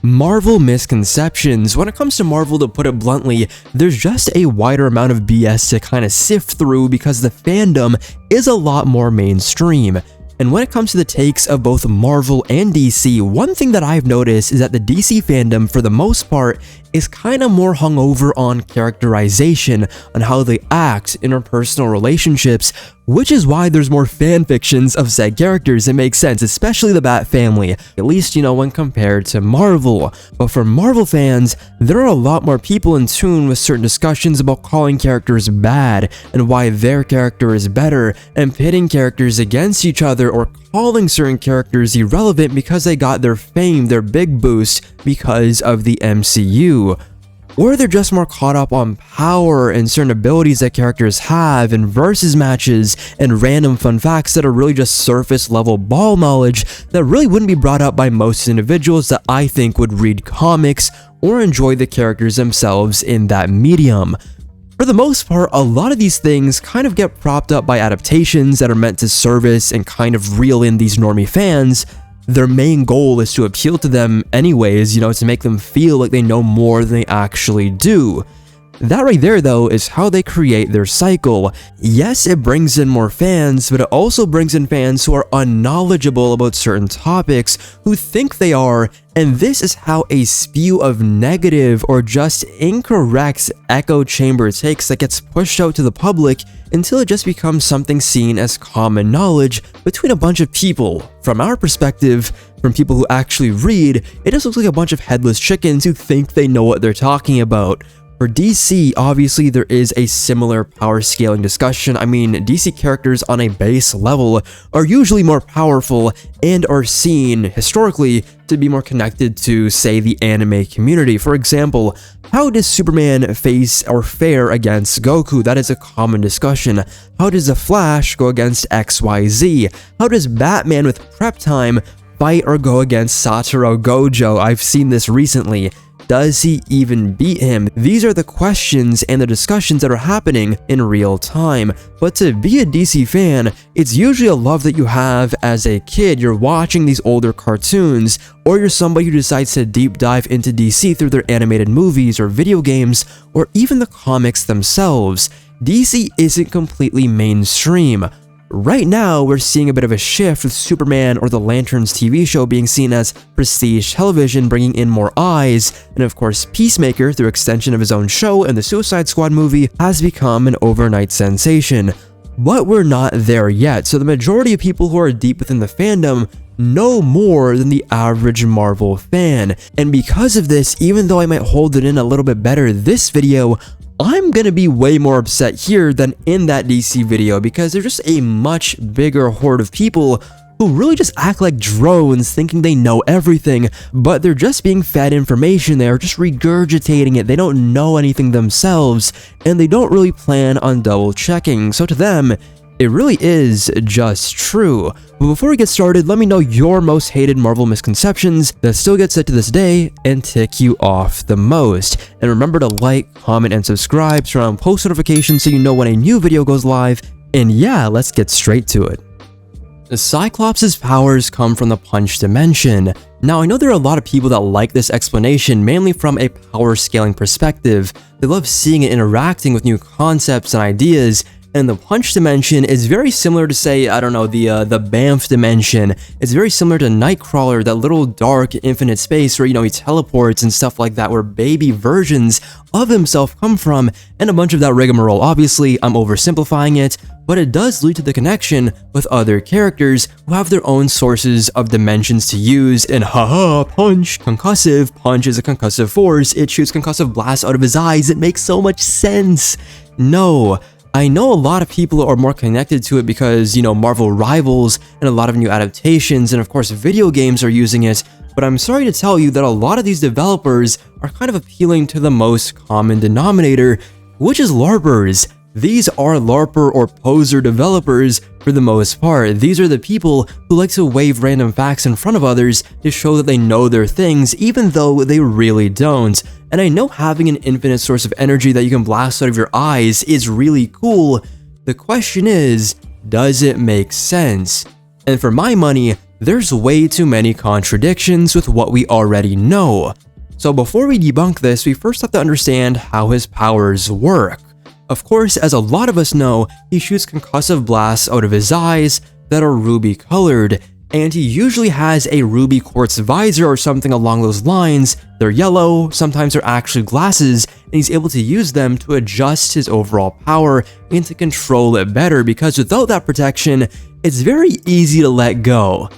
Marvel misconceptions. When it comes to Marvel, to put it bluntly, there's just a wider amount of BS to kind of sift through because the fandom is a lot more mainstream. And when it comes to the takes of both Marvel and DC, one thing that I've noticed is that the DC fandom, for the most part, is kind of more hungover on characterization, on how they act, interpersonal relationships, which is why there's more fan fictions of said characters. It makes sense, especially the Bat family, at least, when compared to Marvel. But for Marvel fans, there are a lot more people in tune with certain discussions about calling characters bad and why their character is better, and pitting characters against each other or calling certain characters irrelevant because they got their fame, their big boost because of the MCU. Or they're just more caught up on power and certain abilities that characters have, and versus matches and random fun facts that are really just surface level ball knowledge that really wouldn't be brought up by most individuals that I think would read comics or enjoy the characters themselves in that medium. For the most part, a lot of these things kind of get propped up by adaptations that are meant to service and kind of reel in these normie fans. Their main goal is to appeal to them anyways, to make them feel like they know more than they actually do. That right there, though, is how they create their cycle. Yes, it brings in more fans, but it also brings in fans who are unknowledgeable about certain topics, who think they are, and this is how a spew of negative or just incorrect echo chamber takes that gets pushed out to the public until it just becomes something seen as common knowledge between a bunch of people. From our perspective, from people who actually read, it just looks like a bunch of headless chickens who think they know what they're talking about. For DC, obviously there is a similar power scaling discussion. I mean, DC characters on a base level are usually more powerful and are seen, historically, to be more connected to, say, the anime community. For example, how does Superman face or fare against Goku? That is a common discussion. How does the Flash go against XYZ? How does Batman with prep time fight or go against Satoru Gojo? I've seen this recently. Does he even beat him? These are the questions and the discussions that are happening in real time. But to be a DC fan, it's usually a love that you have as a kid. You're watching these older cartoons, or you're somebody who decides to deep dive into DC through their animated movies or video games, or even the comics themselves. DC isn't completely mainstream. Right now, we're seeing a bit of a shift with Superman or the Lanterns TV show being seen as prestige television, bringing in more eyes, and of course Peacemaker, through extension of his own show and the Suicide Squad movie, has become an overnight sensation. But we're not there yet, so the majority of people who are deep within the fandom know more than the average Marvel fan. And because of this, even though I might hold it in a little bit better this video, I'm gonna be way more upset here than in that DC video, because there's just a much bigger horde of people who really just act like drones, thinking they know everything, but they're just being fed information. They're just regurgitating it. They don't know anything themselves, and they don't really plan on double checking. So to them, it really is just true. But before we get started, let me know your most hated Marvel misconceptions that still get said to this day and tick you off the most. And remember to like, comment, and subscribe, turn on post notifications so you know when a new video goes live. And yeah, let's get straight to it. Cyclops' powers come from the punch dimension. Now, I know there are a lot of people that like this explanation, mainly from a power scaling perspective. They love seeing it interacting with new concepts and ideas. And the punch dimension is very similar to, say, I don't know, the Banff dimension. It's very similar to Nightcrawler, that little dark infinite space where, he teleports and stuff like that, where baby versions of himself come from, and a bunch of that rigmarole. Obviously, I'm oversimplifying it, but it does lead to the connection with other characters who have their own sources of dimensions to use. And haha, punch, concussive. Punch is a concussive force. It shoots concussive blasts out of his eyes. It makes so much sense. No. I know a lot of people are more connected to it because, Marvel Rivals and a lot of new adaptations and of course video games are using it, but I'm sorry to tell you that a lot of these developers are kind of appealing to the most common denominator, which is LARPers. These are LARPer or poser developers for the most part. These are the people who like to wave random facts in front of others to show that they know their things, even though they really don't. And I know having an infinite source of energy that you can blast out of your eyes is really cool. The question is, does it make sense? And for my money, there's way too many contradictions with what we already know. So before we debunk this, we first have to understand how his powers work. Of course, as a lot of us know, he shoots concussive blasts out of his eyes that are ruby colored, and he usually has a ruby quartz visor or something along those lines. They're yellow, sometimes they're actually glasses, and he's able to use them to adjust his overall power and to control it better, because without that protection, it's very easy to let go.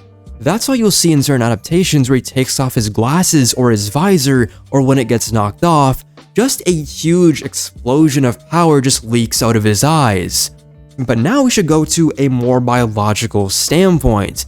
That's why you'll see in certain adaptations where he takes off his glasses or his visor, or when it gets knocked off, just a huge explosion of power just leaks out of his eyes. But now we should go to a more biological standpoint.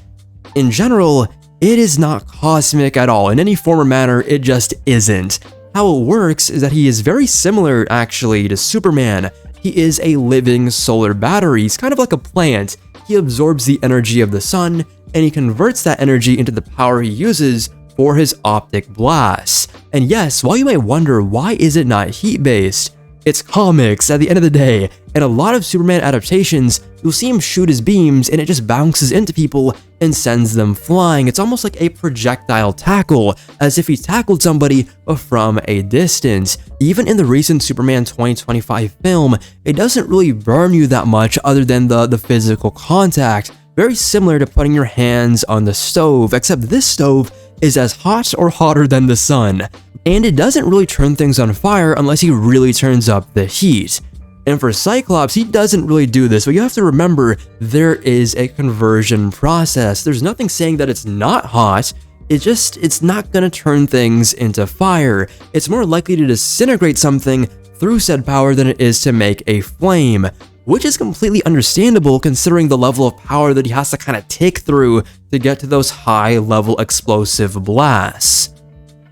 In general, it is not cosmic at all. In any form or manner, it just isn't. How it works is that he is very similar, actually, to Superman. He is a living solar battery. He's kind of like a plant. He absorbs the energy of the sun, and he converts that energy into the power he uses for his optic blasts. And yes, while you might wonder why is it not heat-based, it's comics at the end of the day, and a lot of Superman adaptations, you'll see him shoot his beams and it just bounces into people and sends them flying. It's almost like a projectile tackle, as if he tackled somebody but from a distance. Even in the recent Superman 2025 film, it doesn't really burn you that much other than the physical contact. Very similar to putting your hands on the stove, except this stove is as hot or hotter than the sun. And it doesn't really turn things on fire unless he really turns up the heat. And for Cyclops, he doesn't really do this, but you have to remember there is a conversion process. There's nothing saying that it's not hot, it's not gonna turn things into fire. It's more likely to disintegrate something through said power than it is to make a flame, which is completely understandable considering the level of power that he has to kind of tick through to get to those high-level explosive blasts.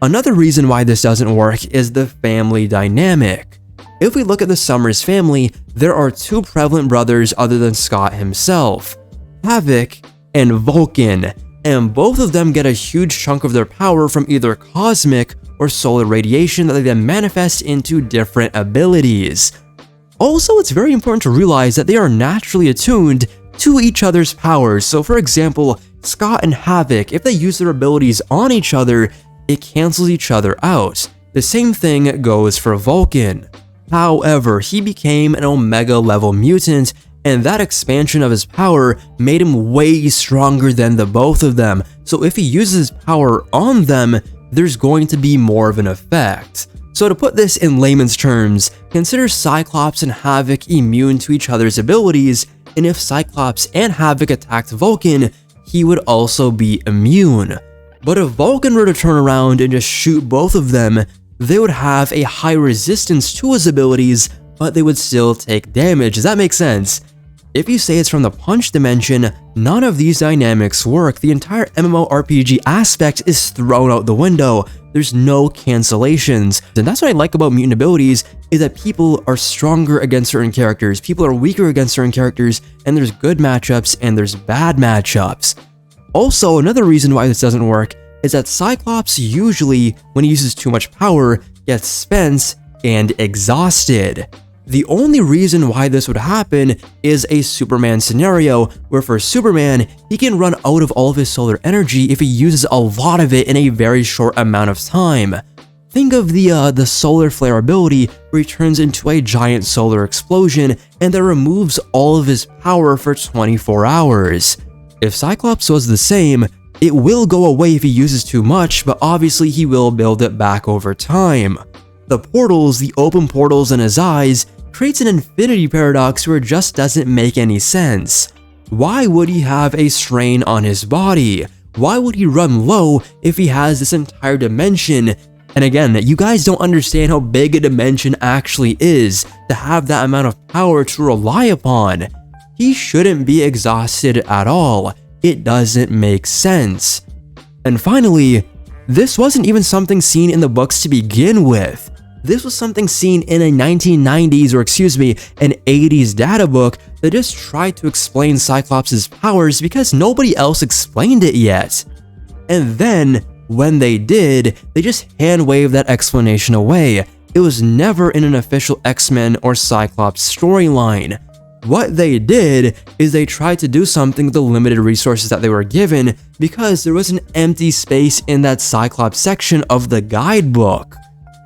Another reason why this doesn't work is the family dynamic. If we look at the Summers family, there are two prevalent brothers other than Scott himself, Havoc and Vulcan, and both of them get a huge chunk of their power from either cosmic or solar radiation that they then manifest into different abilities. Also, it's very important to realize that they are naturally attuned to each other's powers. So for example, Scott and Havoc, if they use their abilities on each other, it cancels each other out. The same thing goes for Vulcan. However, he became an Omega level mutant, and that expansion of his power made him way stronger than the both of them. So if he uses power on them, there's going to be more of an effect. So to put this in layman's terms, consider Cyclops and Havoc immune to each other's abilities, and if Cyclops and Havoc attacked Vulcan, he would also be immune. But if Vulcan were to turn around and just shoot both of them, they would have a high resistance to his abilities, but they would still take damage. Does that make sense? If you say it's from the punch dimension, none of these dynamics work. The entire MMORPG aspect is thrown out the window. There's no cancellations. And that's what I like about mutant abilities, is that people are stronger against certain characters, people are weaker against certain characters, and there's good matchups and there's bad matchups. Also, another reason why this doesn't work is that Cyclops usually, when he uses too much power, gets spent and exhausted. The only reason why this would happen is a Superman scenario, where for Superman, he can run out of all of his solar energy if he uses a lot of it in a very short amount of time. Think of the solar flare ability, where he turns into a giant solar explosion and that removes all of his power for 24 hours. If Cyclops was the same, it will go away if he uses too much, but obviously he will build it back over time. The portals, the open portals in his eyes, creates an infinity paradox where it just doesn't make any sense. Why would he have a strain on his body? Why would he run low if he has this entire dimension? And again, you guys don't understand how big a dimension actually is to have that amount of power to rely upon. He shouldn't be exhausted at all. It doesn't make sense. And finally, this wasn't even something seen in the books to begin with. This was something seen in a 1990s, or excuse me, an 80s data book that just tried to explain Cyclops' powers because nobody else explained it yet. And then, when they did, they just hand-waved that explanation away. It was never in an official X-Men or Cyclops storyline. What they did is they tried to do something with the limited resources that they were given because there was an empty space in that Cyclops section of the guidebook.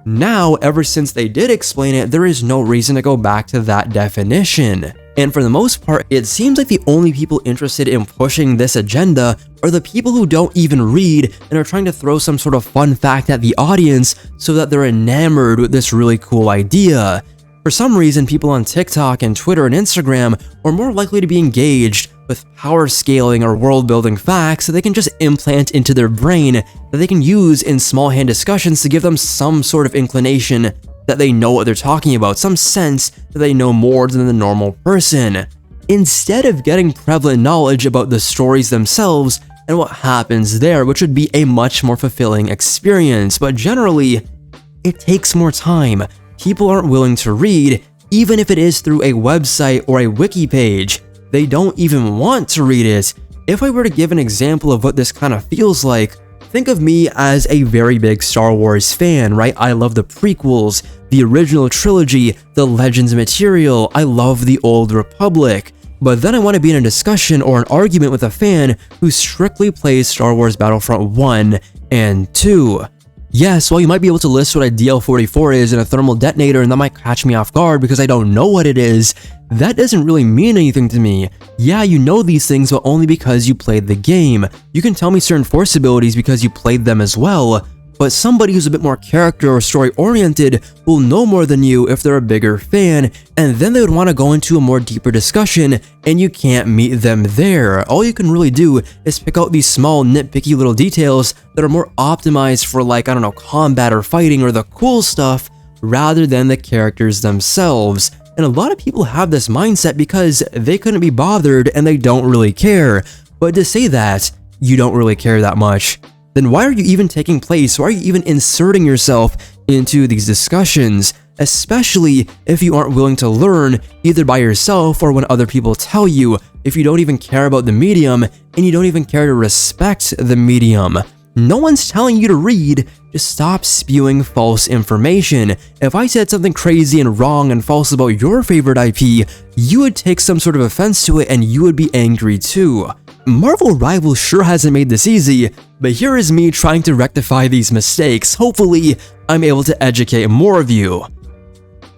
Now, ever since they did explain it, there is no reason to go back to that definition. And for the most part, it seems like the only people interested in pushing this agenda are the people who don't even read and are trying to throw some sort of fun fact at the audience so that they're enamored with this really cool idea. For some reason, people on TikTok and Twitter and Instagram are more likely to be engaged with power scaling or world building facts that they can just implant into their brain that they can use in small hand discussions to give them some sort of inclination that they know what they're talking about, some sense that they know more than the normal person, instead of getting prevalent knowledge about the stories themselves and what happens there, which would be a much more fulfilling experience. But generally, it takes more time. People aren't willing to read, even if it is through a website or a wiki page. They don't even want to read it. If I were to give an example of what this kind of feels like, think of me as a very big Star Wars fan, right? I love the prequels, the original trilogy, the Legends material. I love the Old Republic. But then I want to be in a discussion or an argument with a fan who strictly plays Star Wars Battlefront 1 and 2. Yes, while you might be able to list what a DL-44 is and a thermal detonator, and that might catch me off guard because I don't know what it is, that doesn't really mean anything to me. Yeah, you know these things, but only because you played the game. You can tell me certain force abilities because you played them as well, but somebody who's a bit more character or story oriented will know more than you if they're a bigger fan, and then they would want to go into a more deeper discussion, and you can't meet them there. All you can really do is pick out these small nitpicky little details that are more optimized for, like, I don't know, combat or fighting or the cool stuff, rather than the characters themselves. And a lot of people have this mindset because they couldn't be bothered and they don't really care. But to say that you don't really care that much, then why are you even taking place? Why are you even inserting yourself into these discussions? Especially if you aren't willing to learn either by yourself or when other people tell you, if you don't even care about the medium and you don't even care to respect the medium. No one's telling you to read, just stop spewing false information. If I said something crazy and wrong and false about your favorite IP, you would take some sort of offense to it and you would be angry too. Marvel Rivals sure hasn't made this easy, but here is me trying to rectify these mistakes. Hopefully, I'm able to educate more of you.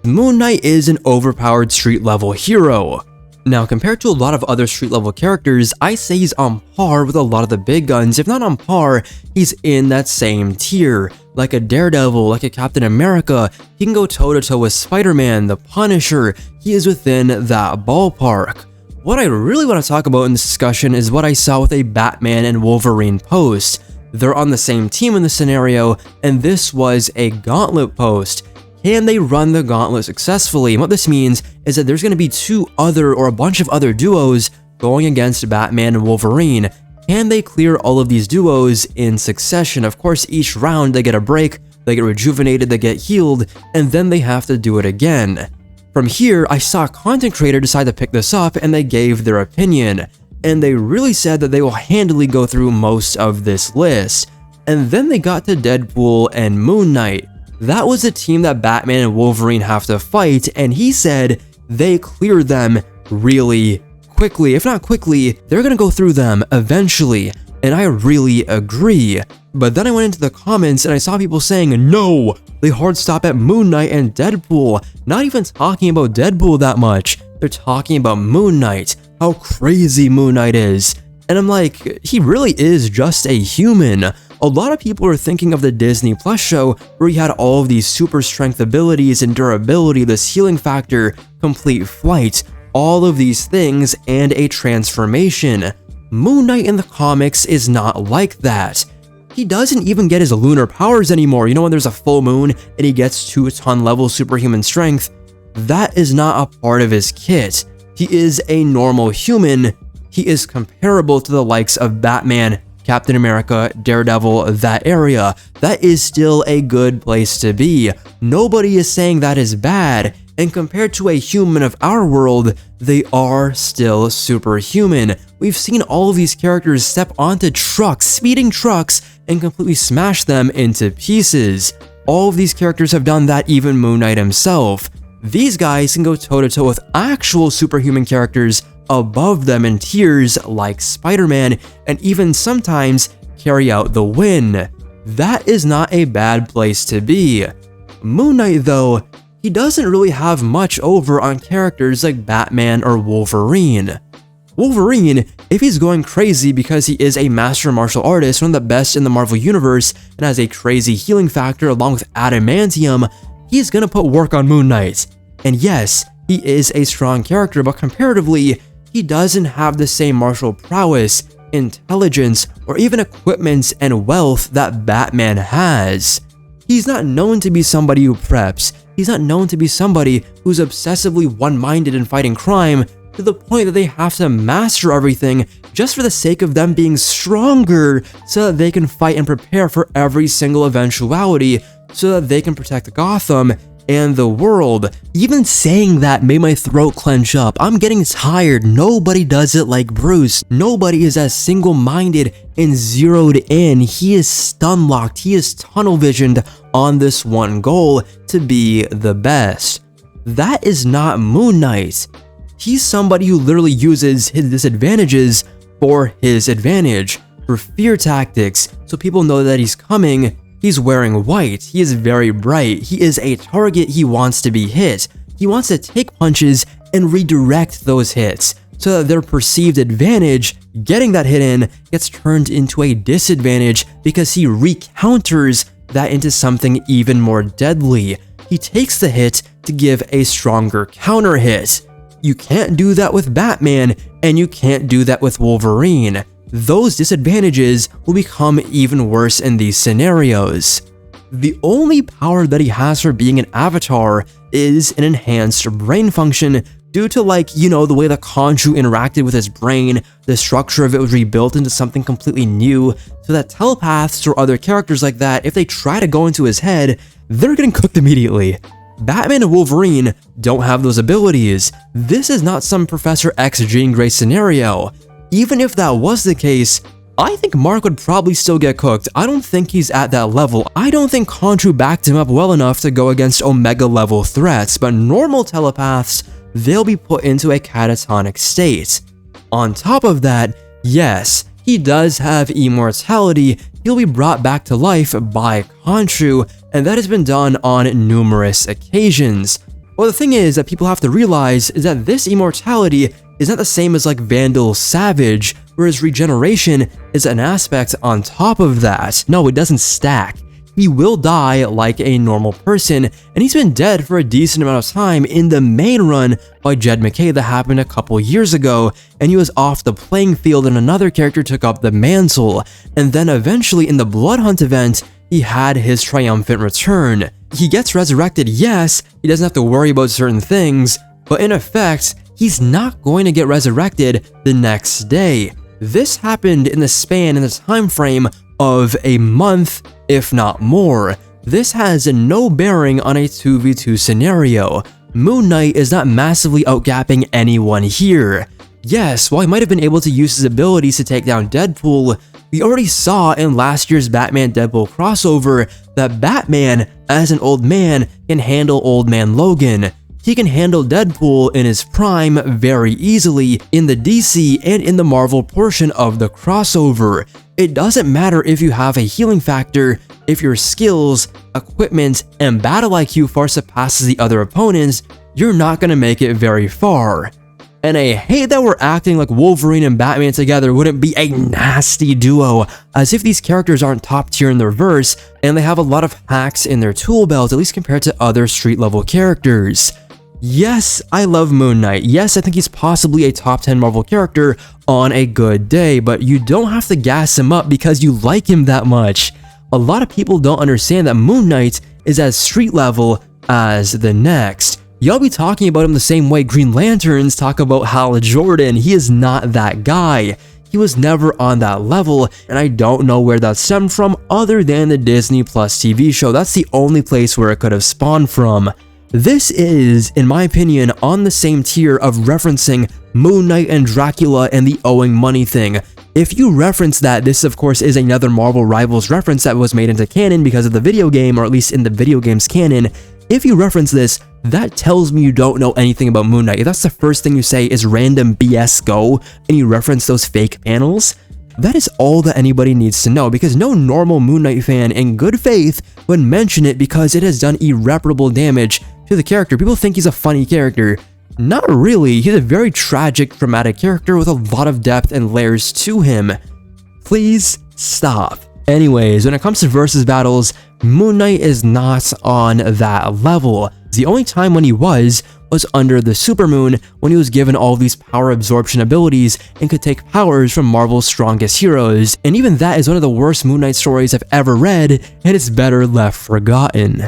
Moon Knight is an overpowered street level hero. Now, compared to a lot of other street level characters, I say he's on par with a lot of the big guns. If not on par, he's in that same tier. Like a Daredevil, like a Captain America, he can go toe-to-toe with Spider-Man, the Punisher. He is within that ballpark. What I really want to talk about in this discussion is what I saw with a Batman and Wolverine post. They're on the same team in this scenario, and this was a gauntlet post. Can they run the gauntlet successfully? And what this means is that there's going to be a bunch of other duos going against Batman and Wolverine. Can they clear all of these duos in succession? Of course, each round they get a break, they get rejuvenated, they get healed, and then they have to do it again. From here, I saw a content creator decide to pick this up and they gave their opinion. And they really said that they will handily go through most of this list. And then they got to Deadpool and Moon Knight. That was the team that Batman and Wolverine have to fight, and he said they cleared them really quickly. If not quickly, they're gonna go through them eventually, and I really agree. But then I went into the comments and I saw people saying, no, they hard stop at Moon Knight and Deadpool, not even talking about Deadpool that much. They're talking about Moon Knight, how crazy Moon Knight is. And I'm like, he really is just a human. A lot of people are thinking of the Disney Plus show where he had all of these super strength abilities and durability, this healing factor, complete flight, all of these things, and a transformation. Moon Knight in the comics is not like that. He doesn't even get his lunar powers anymore. You know, when there's a full moon and he gets 2-ton level superhuman strength, that is not a part of his kit. He is a normal human. He is comparable to the likes of Batman, Captain America, Daredevil, that area. That is still a good place to be. Nobody is saying that is bad, and compared to a human of our world, they are still superhuman. We've seen all of these characters step onto trucks, speeding trucks, and completely smash them into pieces. All of these characters have done that, even Moon Knight himself. These guys can go toe-to-toe with actual superhuman characters above them in tiers like Spider-Man, and even sometimes carry out the win. That is not a bad place to be. Moon Knight, though, he doesn't really have much over on characters like Batman or Wolverine. Wolverine, if he's going crazy because he is a master martial artist, one of the best in the Marvel Universe, and has a crazy healing factor along with adamantium, he's gonna put work on Moon Knight. And yes, he is a strong character, but comparatively, he doesn't have the same martial prowess, intelligence, or even equipment and wealth that Batman has. He's not known to be somebody who preps. He's not known to be somebody who's obsessively one-minded in fighting crime to the point that they have to master everything just for the sake of them being stronger so that they can fight and prepare for every single eventuality so that they can protect Gotham and the world. Even saying that made my throat clench up. I'm getting tired. Nobody does it like Bruce. Nobody is as single-minded and zeroed in. He is stun-locked. He is tunnel-visioned on this one goal to be the best. That is not Moon Knight. He's somebody who literally uses his disadvantages for his advantage, for fear tactics, so people know that he's coming. He's wearing white, he is very bright, he is a target he wants to be hit. He wants to take punches and redirect those hits, so that their perceived advantage, getting that hit in, gets turned into a disadvantage because he recounters that into something even more deadly. He takes the hit to give a stronger counter hit. You can't do that with Batman, and you can't do that with Wolverine. Those disadvantages will become even worse in these scenarios. The only power that he has for being an avatar is an enhanced brain function due to, like, you know, the way the Khonshu interacted with his brain, the structure of it was rebuilt into something completely new, so that telepaths or other characters like that, if they try to go into his head, they're getting cooked immediately. Batman and Wolverine don't have those abilities. This is not some Professor X Jean Grey scenario. Even if that was the case, I think Mark would probably still get cooked. I don't think he's at that level. I don't think Khonshu backed him up well enough to go against Omega level threats, but normal telepaths, they'll be put into a catatonic state. On top of that, yes, he does have immortality. He'll be brought back to life by Khonshu, and that has been done on numerous occasions. Well, the thing is that people have to realize is that this immortality is not the same as like Vandal Savage, whereas regeneration is an aspect on top of that. No, it doesn't stack. He will die like a normal person, and he's been dead for a decent amount of time in the main run by Jed McKay that happened a couple years ago, and he was off the playing field and another character took up the mantle, and then eventually in the Blood Hunt event, he had his triumphant return. He gets resurrected, yes, he doesn't have to worry about certain things, but in effect, he's not going to get resurrected the next day. This happened in the span in the time frame of a month, if not more. This has no bearing on a 2v2 scenario. Moon Knight is not massively outgapping anyone here. Yes, while he might have been able to use his abilities to take down Deadpool, we already saw in last year's Batman-Deadpool crossover that Batman, as an old man, can handle Old Man Logan. He can handle Deadpool in his prime very easily in the DC and in the Marvel portion of the crossover. It doesn't matter if you have a healing factor, if your skills, equipment, and battle IQ far surpasses the other opponents, you're not gonna make it very far. And I hate that we're acting like Wolverine and Batman together wouldn't be a nasty duo, as if these characters aren't top tier in their verse, and they have a lot of hacks in their tool belt, at least compared to other street level characters. Yes, I love Moon Knight. Yes, I think he's possibly a top 10 Marvel character on a good day, but you don't have to gas him up because you like him that much. A lot of people don't understand that Moon Knight is as street level as the next. Y'all be talking about him the same way Green Lanterns talk about Hal Jordan. He is not that guy. He was never on that level, and I don't know where that stemmed from other than the Disney Plus TV show. That's the only place where it could have spawned from. This is, in my opinion, on the same tier of referencing Moon Knight and Dracula and the owing money thing. If you reference that, this of course is another Marvel Rivals reference that was made into canon because of the video game, or at least in the video game's canon. If you reference this, that tells me you don't know anything about Moon Knight. If that's the first thing you say is random BS go, and you reference those fake panels, that is all that anybody needs to know, because no normal Moon Knight fan in good faith would mention it because it has done irreparable damage to the character. People think he's a funny character. Not really, he's a very tragic, traumatic character with a lot of depth and layers to him. Please stop. Anyways, when it comes to versus battles, Moon Knight is not on that level. The only time when he was under the supermoon, when he was given all these power absorption abilities and could take powers from Marvel's strongest heroes. And even that is one of the worst Moon Knight stories I've ever read, and it's better left forgotten.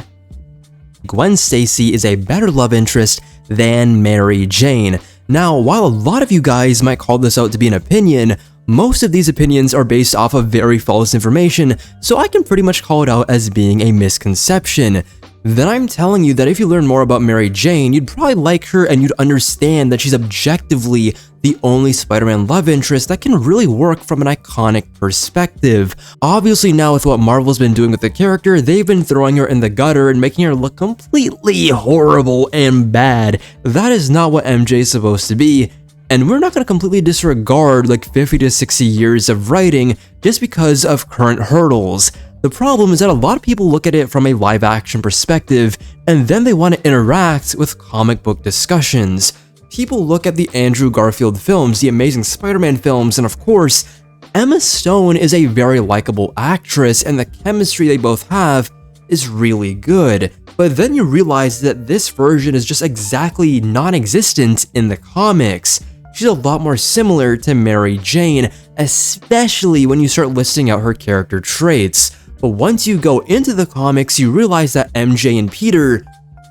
Gwen Stacy is a better love interest than Mary Jane. Now, while a lot of you guys might call this out to be an opinion, most of these opinions are based off of very false information, so I can pretty much call it out as being a misconception. Then I'm telling you that if you learn more about Mary Jane, you'd probably like her and you'd understand that she's objectively the only Spider-Man love interest that can really work from an iconic perspective. Obviously now with what Marvel's been doing with the character, they've been throwing her in the gutter and making her look completely horrible and bad. That is not what MJ is supposed to be. And we're not going to completely disregard like 50 to 60 years of writing just because of current hurdles. The problem is that a lot of people look at it from a live action perspective, and then they want to interact with comic book discussions. People look at the Andrew Garfield films, the Amazing Spider-Man films, and of course, Emma Stone is a very likable actress, and the chemistry they both have is really good. But then you realize that this version is just exactly non-existent in the comics. She's a lot more similar to Mary Jane, especially when you start listing out her character traits. But once you go into the comics, you realize that MJ and Peter,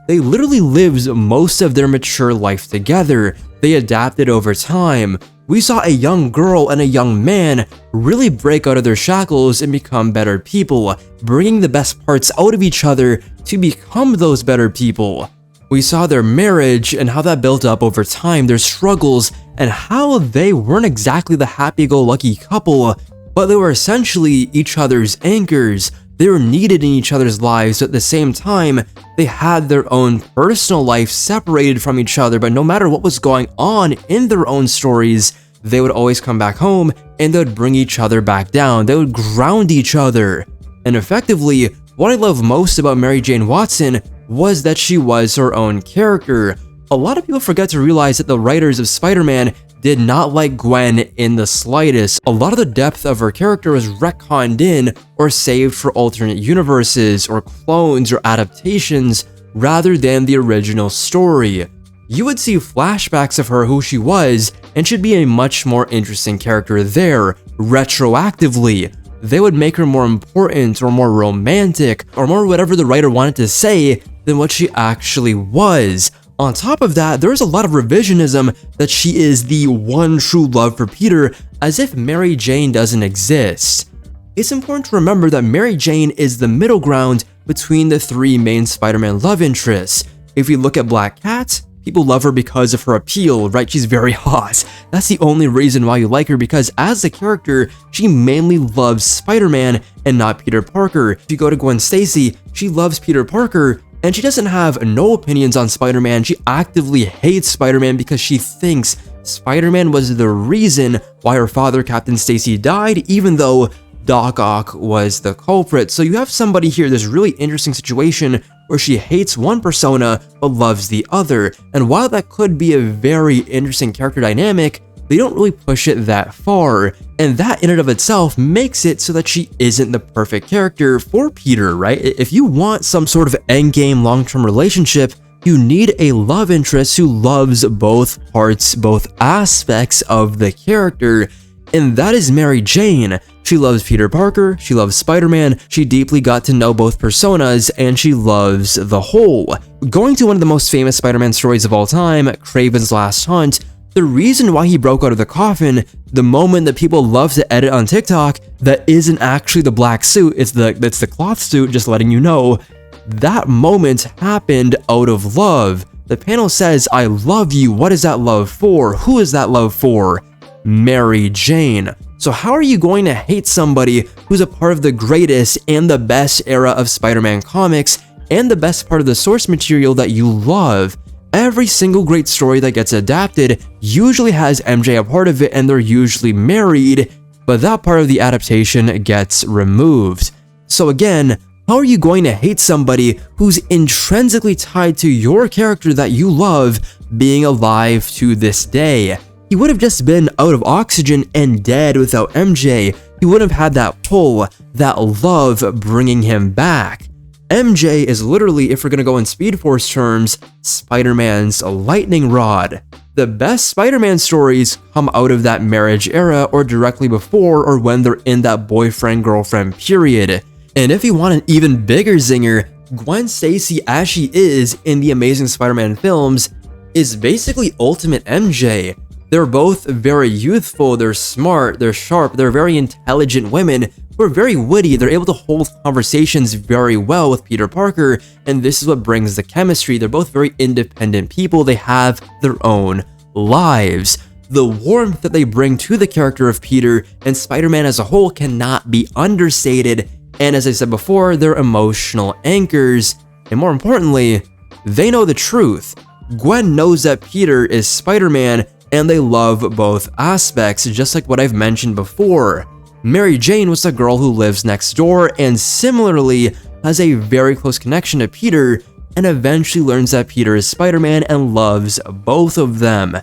they literally lived most of their mature life together. They adapted over time. We saw a young girl and a young man really break out of their shackles and become better people, bringing the best parts out of each other to become those better people. We saw their marriage and how that built up over time, their struggles, and how they weren't exactly the happy-go-lucky couple, but they were essentially each other's anchors. They were needed in each other's lives, but at the same time, they had their own personal life separated from each other, but no matter what was going on in their own stories, they would always come back home and they would bring each other back down. They would ground each other. And effectively, what I love most about Mary Jane Watson was that she was her own character. A lot of people forget to realize that the writers of Spider-Man did not like Gwen in the slightest. A lot of the depth of her character was retconned in or saved for alternate universes or clones or adaptations rather than the original story. You would see flashbacks of her who she was and should be a much more interesting character there, retroactively. They would make her more important or more romantic or more whatever the writer wanted to say than what she actually was. On top of that, there is a lot of revisionism that she is the one true love for Peter, as if Mary Jane doesn't exist. It's important to remember that Mary Jane is the middle ground between the three main Spider-Man love interests. If you look at Black Cat, people love her because of her appeal, right? She's very hot. That's the only reason why you like her, because as a character, she mainly loves Spider-Man and not Peter Parker. If you go to Gwen Stacy, she loves Peter Parker, and she doesn't have no opinions on Spider-Man. She actively hates Spider-Man because she thinks Spider-Man was the reason why her father, Captain Stacy, died, even though Doc Ock was the culprit. So you have somebody here, this really interesting situation where she hates one persona but loves the other. And while that could be a very interesting character dynamic, they don't really push it that far. And that in and of itself makes it so that she isn't the perfect character for Peter, right? If you want some sort of endgame long-term relationship, you need a love interest who loves both parts, both aspects of the character. And that is Mary Jane. She loves Peter Parker, she loves Spider-Man, she deeply got to know both personas, and she loves the whole. Going to one of the most famous Spider-Man stories of all time, Kraven's Last Hunt, the reason why he broke out of the coffin, the moment that people love to edit on TikTok, that isn't actually the black suit, it's the cloth suit, just letting you know, that moment happened out of love. The panel says, "I love you." What is that love for? Who is that love for? Mary Jane. So how are you going to hate somebody who's a part of the greatest and the best era of Spider-Man comics and the best part of the source material that you love. Every single great story that gets adapted usually has MJ a part of it and they're usually married, but that part of the adaptation gets removed. So again, how are you going to hate somebody who's intrinsically tied to your character that you love being alive to this day? He would have just been out of oxygen and dead without MJ. He wouldn't have had that pull, that love bringing him back. MJ is literally, if we're gonna go in Speed Force terms, Spider-Man's lightning rod. The best Spider-Man stories come out of that marriage era or directly before or when they're in that boyfriend-girlfriend period. And if you want an even bigger zinger, Gwen Stacy as she is in the Amazing Spider-Man films is basically ultimate MJ. They're both very youthful, they're smart, they're sharp, they're very intelligent women who are very witty, they're able to hold conversations very well with Peter Parker, and this is what brings the chemistry. They're both very independent people, they have their own lives. The warmth that they bring to the character of Peter and Spider-Man as a whole cannot be understated, and as I said before, they're emotional anchors, and more importantly, they know the truth. Gwen knows that Peter is Spider-Man, and they love both aspects, just like what I've mentioned before. Mary Jane was the girl who lives next door and similarly has a very close connection to Peter and eventually learns that Peter is Spider-Man and loves both of them.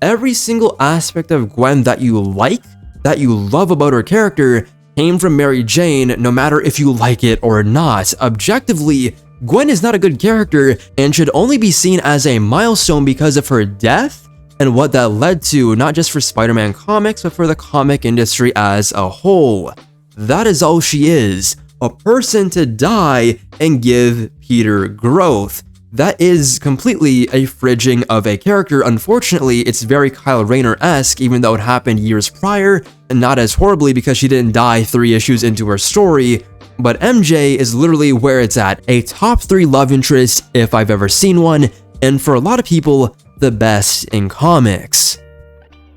Every single aspect of Gwen that you like, that you love about her character, came from Mary Jane, no matter if you like it or not. Objectively, Gwen is not a good character and should only be seen as a milestone because of her death and what that led to, not just for Spider-Man comics, but for the comic industry as a whole. That is all she is, a person to die and give Peter growth. That is completely a fridging of a character. Unfortunately, it's very Kyle Rayner-esque, even though it happened years prior, and not as horribly because she didn't die 3 issues into her story. But MJ is literally where it's at, a top 3 love interest if I've ever seen one, and for a lot of people, the best in comics.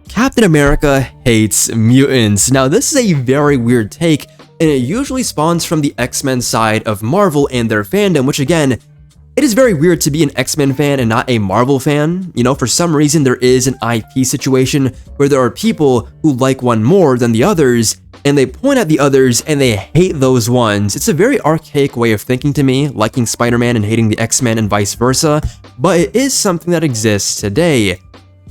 Captain America hates mutants. Now this is a very weird take, and it usually spawns from the X-Men side of Marvel and their fandom, which again, it is very weird to be an X-Men fan and not a Marvel fan. You know, for some reason there is an IP situation where there are people who like one more than the others, and they point at the others and they hate those ones. It's a very archaic way of thinking to me, liking Spider-Man and hating the X-Men and vice versa, but it is something that exists today.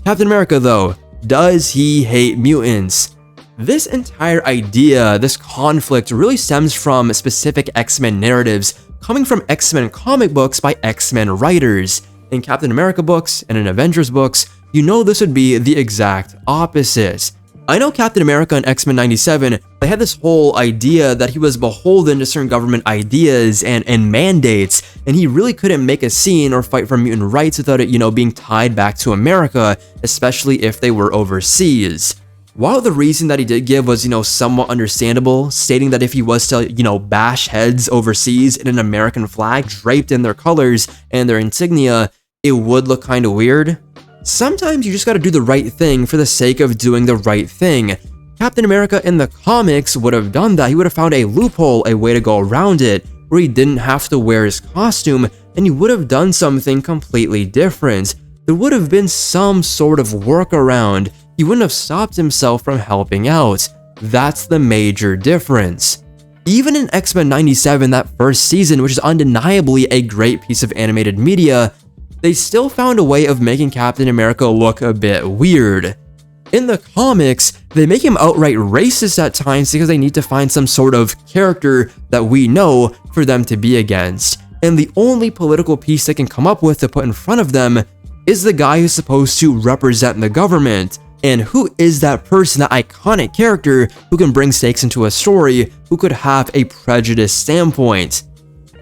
Captain America though, does he hate mutants? This entire idea, this conflict really stems from specific X-Men narratives coming from X-Men comic books by X-Men writers. In Captain America books and in Avengers books, you know this would be the exact opposite. I know Captain America in X-Men 97, they had this whole idea that he was beholden to certain government ideas and mandates, and he really couldn't make a scene or fight for mutant rights without it, you know, being tied back to America, especially if they were overseas. While the reason that he did give was, you know, somewhat understandable, stating that if he was to, you know, bash heads overseas in an American flag draped in their colors and their insignia, it would look kind of weird. Sometimes you just gotta do the right thing for the sake of doing the right thing. Captain America in the comics would have done that. He would have found a loophole, a way to go around it, where he didn't have to wear his costume, and he would have done something completely different. There would have been some sort of workaround. He wouldn't have stopped himself from helping out. That's the major difference. Even in X-Men 97, that first season, which is undeniably a great piece of animated media, they still found a way of making Captain America look a bit weird. In the comics, they make him outright racist at times because they need to find some sort of character that we know for them to be against. And the only political piece they can come up with to put in front of them is the guy who's supposed to represent the government. And who is that person, that iconic character who can bring stakes into a story, who could have a prejudiced standpoint?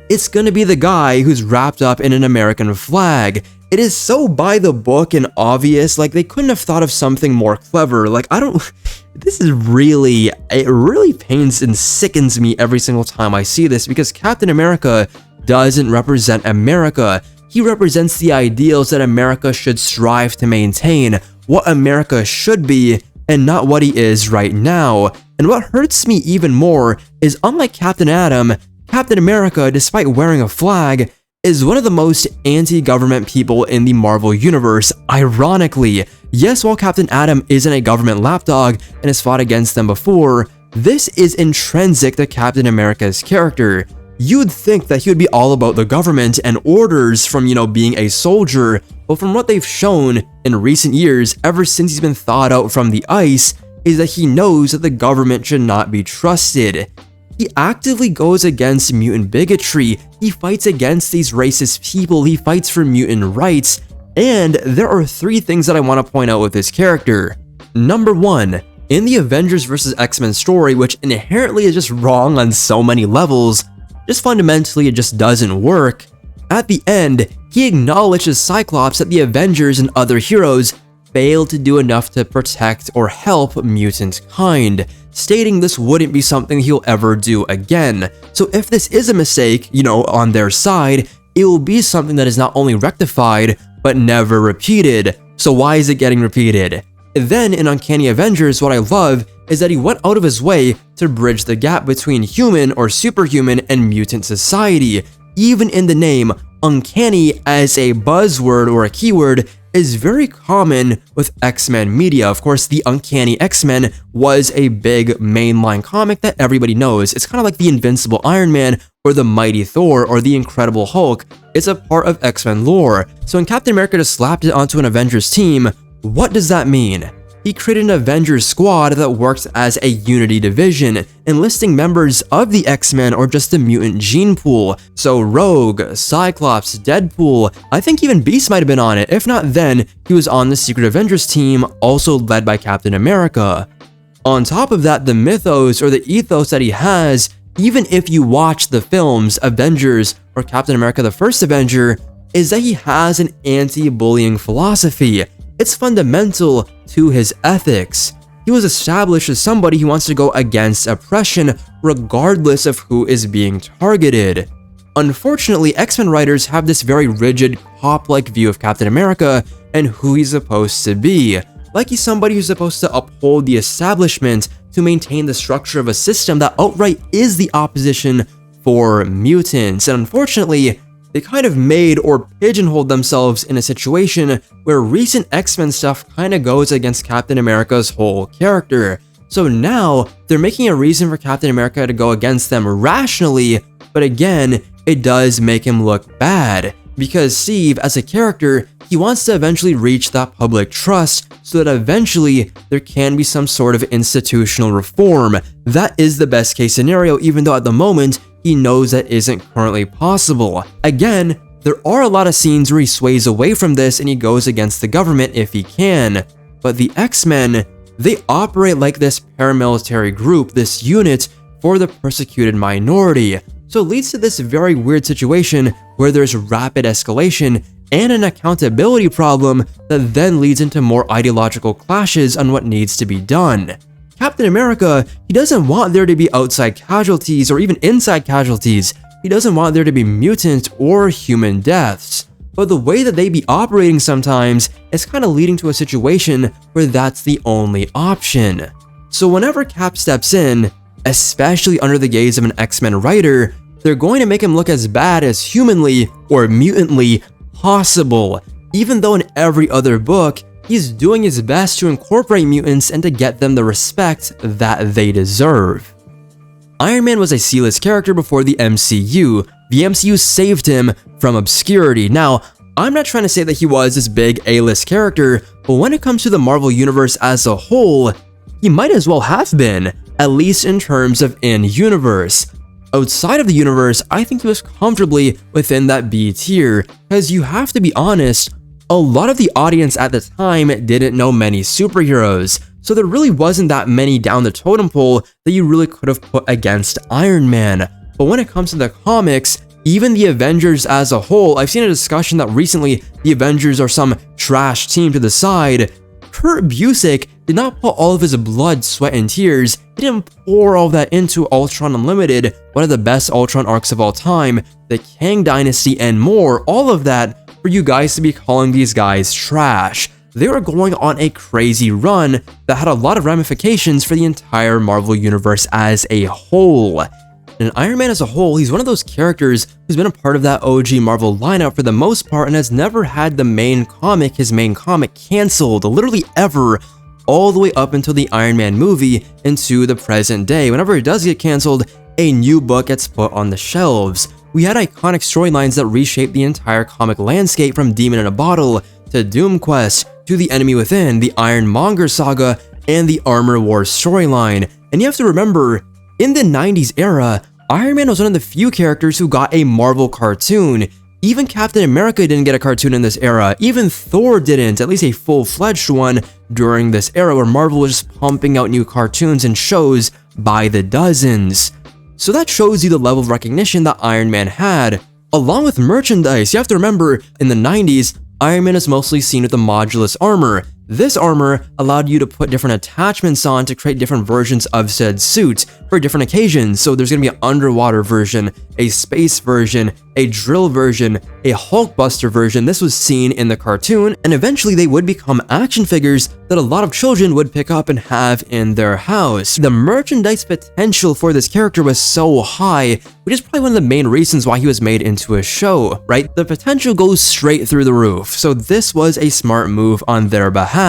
It's gonna be the guy who's wrapped up in an American flag. It is so by the book and obvious, like they couldn't have thought of something more clever. Like this is really, it really pains and sickens me every single time I see this, because Captain America doesn't represent America. He represents the ideals that America should strive to maintain, what America should be, and not what he is right now. And what hurts me even more is, unlike Captain Atom, Captain America, despite wearing a flag, is one of the most anti-government people in the Marvel Universe, ironically. Yes, while Captain Atom isn't a government lapdog and has fought against them before, this is intrinsic to Captain America's character. You'd think that he would be all about the government and orders from, being a soldier, but from what they've shown in recent years, ever since he's been thawed out from the ice, is that he knows that the government should not be trusted. He actively goes against mutant bigotry, he fights against these racist people, he fights for mutant rights, and there are 3 things that I want to point out with this character. Number 1, in the Avengers vs. X-Men story, which inherently is just wrong on so many levels, just fundamentally it just doesn't work, at the end, he acknowledges Cyclops that the Avengers and other heroes failed to do enough to protect or help mutant kind, stating this wouldn't be something he'll ever do again. So if this is a mistake, on their side, it will be something that is not only rectified, but never repeated. So why is it getting repeated? Then in Uncanny Avengers, what I love is that he went out of his way to bridge the gap between human or superhuman and mutant society. Even in the name, uncanny as a buzzword or a keyword is very common with X-Men media. Of course, the Uncanny X-Men was a big mainline comic that everybody knows. It's kind of like the Invincible Iron Man or the Mighty Thor or the Incredible Hulk. It's a part of X-Men lore. So when Captain America just slapped it onto an Avengers team, what does that mean? He created an Avengers squad that works as a unity division, enlisting members of the X-Men or just the mutant gene pool. So Rogue, Cyclops, Deadpool, I think even Beast might have been on it. If not, then he was on the Secret Avengers team, also led by Captain America. On top of that, the mythos or the ethos that he has, even if you watch the films Avengers or Captain America the First Avenger, is that he has an anti-bullying philosophy. It's fundamental to his ethics. He was established as somebody who wants to go against oppression regardless of who is being targeted. Unfortunately, X-Men writers have this very rigid, cop-like view of Captain America and who he's supposed to be. Like he's somebody who's supposed to uphold the establishment to maintain the structure of a system that outright is the opposition for mutants. And unfortunately, they kind of made or pigeonholed themselves in a situation where recent X-Men stuff kind of goes against Captain America's whole character. So now, they're making a reason for Captain America to go against them rationally, but again, it does make him look bad. Because Steve, as a character, he wants to eventually reach that public trust so that eventually there can be some sort of institutional reform. That is the best case scenario, even though at the moment, he knows that isn't currently possible. Again, there are a lot of scenes where he sways away from this and he goes against the government if he can. But the X-Men, they operate like this paramilitary group, this unit for the persecuted minority. So it leads to this very weird situation where there's rapid escalation and an accountability problem that then leads into more ideological clashes on what needs to be done. Captain America, he doesn't want there to be outside casualties or even inside casualties. He doesn't want there to be mutant or human deaths. But the way that they be operating sometimes is kind of leading to a situation where that's the only option. So whenever Cap steps in, especially under the gaze of an X-Men writer, they're going to make him look as bad as humanly or mutantly possible, even though in every other book, he's doing his best to incorporate mutants and to get them the respect that they deserve. Iron Man was a C-list character before the MCU. The MCU saved him from obscurity. Now, I'm not trying to say that he was this big A-list character, but when it comes to the Marvel Universe as a whole, he might as well have been, at least in terms of in-universe. Outside of the universe, I think he was comfortably within that B tier, because you have to be honest, a lot of the audience at the time didn't know many superheroes, so there really wasn't that many down the totem pole that you really could have put against Iron Man. But when it comes to the comics, even the Avengers as a whole, I've seen a discussion that recently the Avengers are some trash team to the side. Kurt Busiek did not put all of his blood, sweat, and tears. He didn't pour all that into Ultron Unlimited, one of the best Ultron arcs of all time, the Kang Dynasty, and more, all of that for you guys to be calling these guys trash. They were going on a crazy run that had a lot of ramifications for the entire Marvel Universe as a whole. And Iron Man as a whole, he's one of those characters who's been a part of that OG Marvel lineup for the most part and has never had his main comic canceled, literally ever, all the way up until the Iron Man movie into the present day. Whenever it does get canceled, a new book gets put on the shelves. We had iconic storylines that reshaped the entire comic landscape, from Demon in a Bottle to Doom Quest to The Enemy Within, the Ironmonger saga, and the Armor Wars storyline. And you have to remember, in the 90s era, Iron Man was one of the few characters who got a Marvel cartoon. Even Captain America didn't get a cartoon in this era. Even Thor didn't, at least a full-fledged one during this era where Marvel was just pumping out new cartoons and shows by the dozens. So that shows you the level of recognition that Iron Man had. Along with merchandise, you have to remember, in the 90s, Iron Man is mostly seen with the modulus armor. This armor allowed you to put different attachments on to create different versions of said suit for different occasions. So there's going to be an underwater version, a space version, a drill version, a Hulkbuster version. This was seen in the cartoon, and eventually they would become action figures that a lot of children would pick up and have in their house. The merchandise potential for this character was so high, which is probably one of the main reasons why he was made into a show, right? The potential goes straight through the roof, so this was a smart move on their behalf.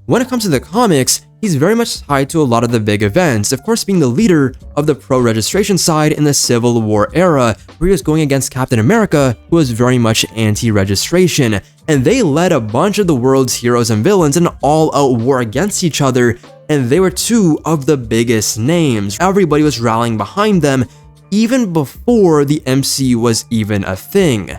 When it comes to the comics, he's very much tied to a lot of the big events, of course being the leader of the pro-registration side in the Civil War era, where he was going against Captain America, who was very much anti-registration, and they led a bunch of the world's heroes and villains in an all-out war against each other, and they were two of the biggest names. Everybody was rallying behind them, even before the MCU was even a thing.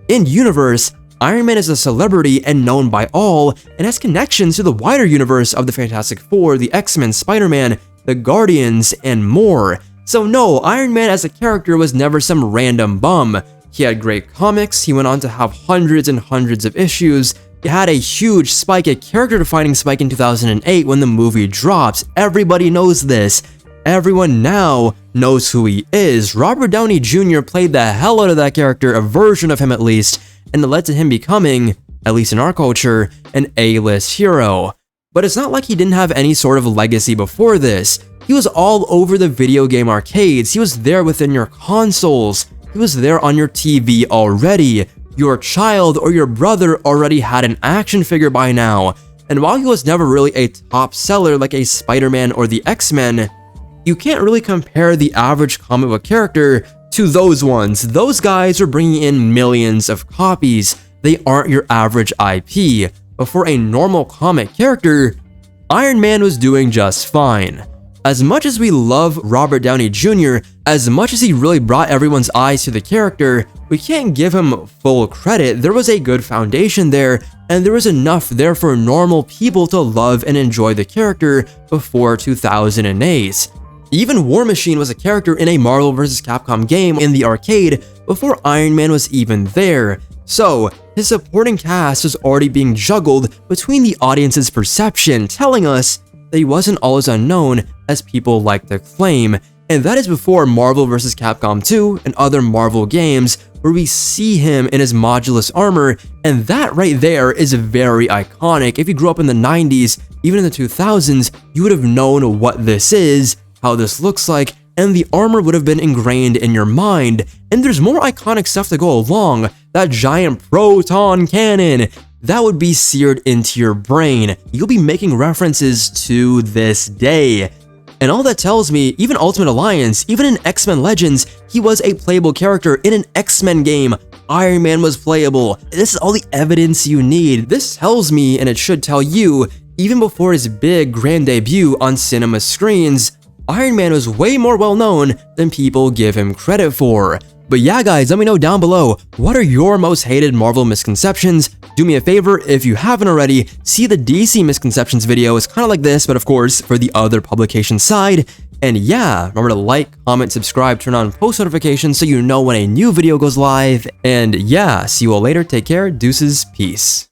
In universe, Iron Man is a celebrity and known by all, and has connections to the wider universe of the Fantastic Four, the X-Men, Spider-Man, the Guardians, and more. So no, Iron Man as a character was never some random bum. He had great comics, he went on to have hundreds and hundreds of issues, he had a huge spike, a character-defining spike in 2008 when the movie dropped. Everybody knows this. Everyone now knows who he is. Robert Downey Jr. played the hell out of that character, a version of him at least, and it led to him becoming, at least in our culture, an A-list hero. But it's not like he didn't have any sort of legacy before this. He was all over the video game arcades, he was there within your consoles, he was there on your TV already. Your child or your brother already had an action figure by now, and while he was never really a top seller like a Spider-Man or the X-Men, you can't really compare the average comic book character to those ones. Those guys are bringing in millions of copies. They aren't your average IP. But for a normal comic character, Iron Man was doing just fine. As much as we love Robert Downey Jr., as much as he really brought everyone's eyes to the character, we can't give him full credit. There was a good foundation there, and there was enough there for normal people to love and enjoy the character before 2008. Even War Machine was a character in a Marvel vs. Capcom game in the arcade before Iron Man was even there. So, his supporting cast was already being juggled between the audience's perception, telling us that he wasn't all as unknown as people like to claim. And that is before Marvel vs. Capcom 2 and other Marvel games, where we see him in his modulus armor, and that right there is very iconic. If you grew up in the 90s, even in the 2000s, you would have known what this is, how this looks like, and the armor would have been ingrained in your mind. And there's more iconic stuff to go along. That giant proton cannon, that would be seared into your brain. You'll be making references to this day. And all that tells me, even Ultimate Alliance, even in X-Men Legends, he was a playable character. In an X-Men game, Iron Man was playable. This is all the evidence you need. This tells me, and it should tell you, even before his big grand debut on cinema screens, Iron Man was way more well-known than people give him credit for. But yeah guys, let me know down below, what are your most hated Marvel misconceptions? Do me a favor, if you haven't already, see the DC misconceptions video. It's kind of like this, but of course, for the other publication side. And yeah, remember to like, comment, subscribe, turn on post notifications so you know when a new video goes live. And yeah, see you all later, take care, deuces, peace.